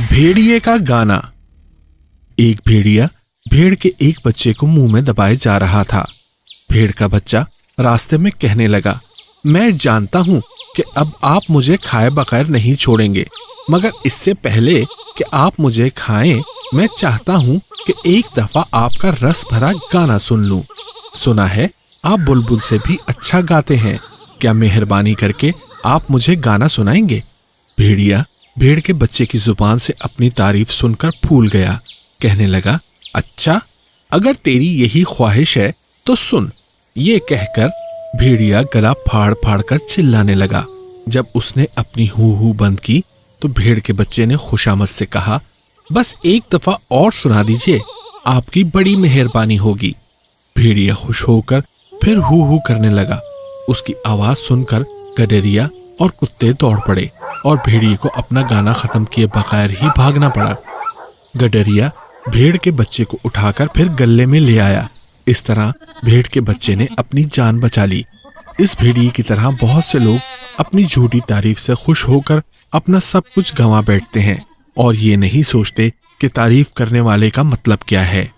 भेड़िए का गाना। एक भेड़िया भेड़ के एक बच्चे को मुंह में दबाए जा रहा था। भेड़ का बच्चा रास्ते में कहने लगा, मैं जानता हूं कि अब आप मुझे खाए बगैर नहीं छोड़ेंगे, मगर इससे पहले कि आप मुझे खाएं, मैं चाहता हूं कि एक दफा आपका रस भरा गाना सुन लूं। सुना है आप बुलबुल से भी अच्छा गाते हैं, क्या मेहरबानी करके आप मुझे गाना सुनाएंगे? भेड़िया भेड़ के बच्चे की जुबान से अपनी तारीफ सुनकर फूल गया। कहने लगा, अच्छा, अगर तेरी यही ख्वाहिश है तो सुन। ये कहकर भेड़िया गला फाड़ फाड़ कर चिल्लाने लगा। जब उसने अपनी हू बंद की तो भेड़ के बच्चे ने खुशामद से कहा, बस एक दफा और सुना दीजिए, आपकी बड़ी मेहरबानी होगी। भेड़िया खुश होकर फिर हू करने लगा। उसकी आवाज सुनकर गडरिया और कुत्ते दौड़ पड़े और भेड़िए को अपना गाना खत्म किए बगैर ही भागना पड़ा। गडरिया भेड़ के बच्चे को उठाकर फिर गले में ले आया। इस तरह भेड़ के बच्चे ने अपनी जान बचा ली। इस भेड़िए की तरह बहुत से लोग अपनी झूठी तारीफ से खुश होकर अपना सब कुछ गंवा बैठते हैं और ये नहीं सोचते कि तारीफ करने वाले का मतलब क्या है।